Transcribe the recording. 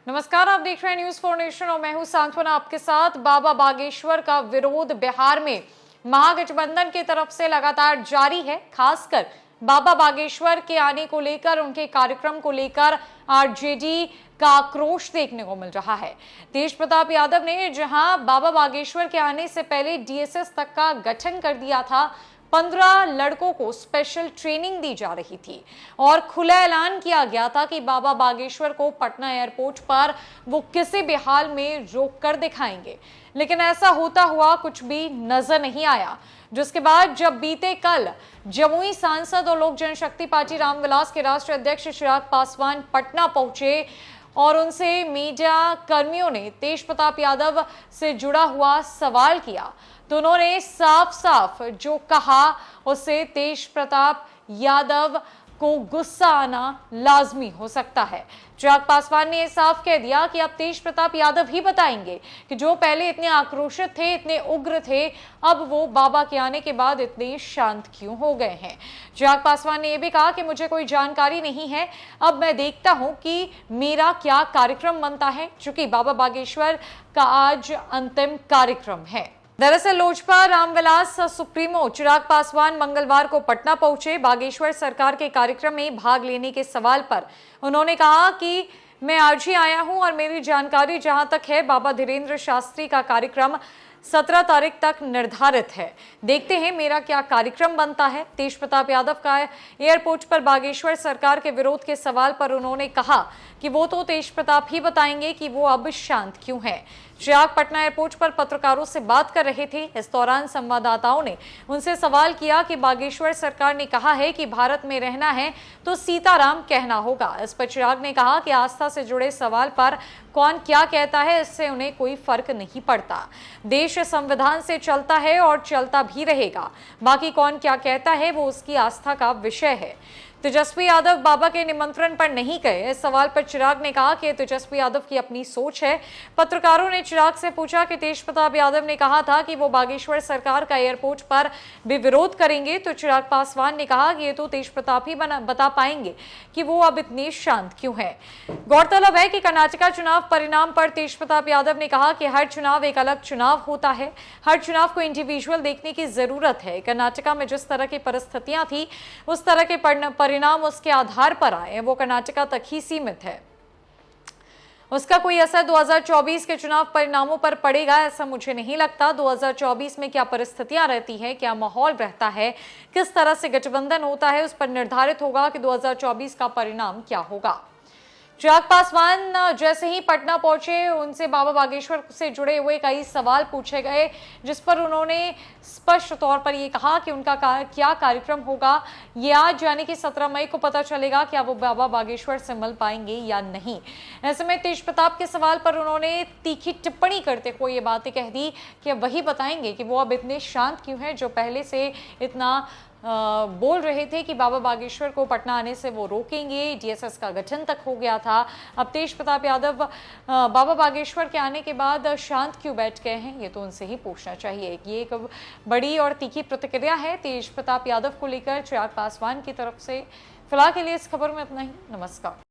नमस्कार, आप देख रहे हैं न्यूज 4 नेशन और मैं हूं सांत्वना आपके साथ। बाबा बागेश्वर का विरोध बिहार में महागठबंधन की तरफ से लगातार जारी है। खासकर बाबा बागेश्वर के आने को लेकर, उनके कार्यक्रम को लेकर आरजेडी का आक्रोश देखने को मिल रहा है। तेज प्रताप यादव ने जहां बाबा बागेश्वर के आने से पहले डीएसएस तक का गठन कर दिया था, 15 लड़कों को स्पेशल ट्रेनिंग दी जा रही थी और खुला ऐलान किया गया था कि बाबा बागेश्वर को पटना एयरपोर्ट पर वो किसी भी हाल में रोक कर दिखाएंगे, लेकिन ऐसा होता हुआ कुछ भी नजर नहीं आया। जिसके बाद जब बीते कल जमुई सांसद और लोक जनशक्ति पार्टी रामविलास के राष्ट्रीय अध्यक्ष चिराग पासवान पटना पहुंचे और उनसे मीडिया कर्मियों ने तेज प्रताप यादव से जुड़ा हुआ सवाल किया, तो उन्होंने साफ साफ जो कहा उससे तेज प्रताप यादव को गुस्सा आना लाजमी हो सकता है। चिराग पासवान ने यह साफ कह दिया कि अब तेज प्रताप यादव ही बताएंगे कि जो पहले इतने आक्रोशित थे, इतने उग्र थे, अब वो बाबा के आने के बाद इतने शांत क्यों हो गए हैं। चिराग पासवान ने यह भी कहा कि मुझे कोई जानकारी नहीं है, अब मैं देखता हूं कि मेरा क्या कार्यक्रम बनता है, चूंकि बाबा बागेश्वर का आज अंतिम कार्यक्रम है। दरअसल लोजपा रामविलास सुप्रीमो चिराग पासवान मंगलवार को पटना पहुंचे। बागेश्वर सरकार के कार्यक्रम में भाग लेने के सवाल पर उन्होंने कहा कि मैं आज ही आया हूं और मेरी जानकारी जहां तक है, बाबा धीरेन्द्र शास्त्री का कार्यक्रम 17 तारीख तक निर्धारित है। देखते हैं मेरा क्या कार्यक्रम बनता है। तेज प्रताप यादव का एयरपोर्ट पर बागेश्वर सरकार के विरोध के सवाल पर उन्होंने कहा कि वो तो तेज प्रताप ही बताएंगे कि वो अब शांत क्यों है। चिराग पटना एयरपोर्ट पर पत्रकारों से बात कर रहे थे। इस दौरान संवाददाताओं ने उनसे सवाल किया कि बागेश्वर सरकार ने कहा है कि भारत में रहना है तो सीताराम कहना होगा। इस पर चिराग ने कहा कि आस्था से जुड़े सवाल पर कौन क्या कहता है, इससे उन्हें कोई फर्क नहीं पड़ता। देश संविधान से चलता है और चलता भी रहेगा, बाकी कौन क्या कहता है वो उसकी आस्था का विषय है। तेजस्वी यादव बाबा के निमंत्रण पर नहीं गए। इस सवाल पर चिराग ने कहा कि तेजस्वी यादव की अपनी सोच है। पत्रकारों ने चिराग से पूछा कि तेज प्रताप यादव ने कहा था कि वो बागेश्वर सरकार का एयरपोर्ट पर भी विरोध करेंगे, तो चिराग पासवान ने कहा कि ये तो तेज प्रताप ही बता पाएंगे कि वो अब इतने शांत क्यों है। गौरतलब है कि कर्नाटका चुनाव परिणाम पर तेज प्रताप यादव ने कहा कि हर चुनाव एक अलग चुनाव होता है, हर चुनाव को इंडिविजुअल देखने की जरूरत है। कर्नाटका में जिस तरह की परिस्थितियां थी, उस तरह के परिणाम उसके आधार पर आए, वो कर्नाटका तक ही सीमित है। उसका कोई असर 2024 के चुनाव परिणामों पर पड़ेगा ऐसा मुझे नहीं लगता। 2024 में क्या परिस्थितियां रहती है, क्या माहौल रहता है, किस तरह से गठबंधन होता है, उस पर निर्धारित होगा कि 2024 का परिणाम क्या होगा। चिराग पासवान जैसे ही पटना पहुंचे, उनसे बाबा बागेश्वर से जुड़े हुए कई सवाल पूछे गए, जिस पर उन्होंने स्पष्ट तौर पर यह कहा कि उनका क्या कार्यक्रम होगा ये आज यानी कि 17 मई को पता चलेगा, क्या वो बाबा बागेश्वर से मिल पाएंगे या नहीं। ऐसे में तेज प्रताप के सवाल पर उन्होंने तीखी टिप्पणी करते हुए ये बातें कह दी कि वही बताएंगे कि वो अब इतने शांत क्यों हैं, जो पहले से इतना बोल रहे थे कि बाबा बागेश्वर को पटना आने से वो रोकेंगे, डीएसएस का गठन तक हो गया था। अब तेज प्रताप यादव बाबा बागेश्वर के आने के बाद शांत क्यों बैठ गए हैं, ये तो उनसे ही पूछना चाहिए। ये एक बड़ी और तीखी प्रतिक्रिया है तेज प्रताप यादव को लेकर चिराग पासवान की तरफ से। फिलहाल के लिए इस खबर में इतना ही। नमस्कार।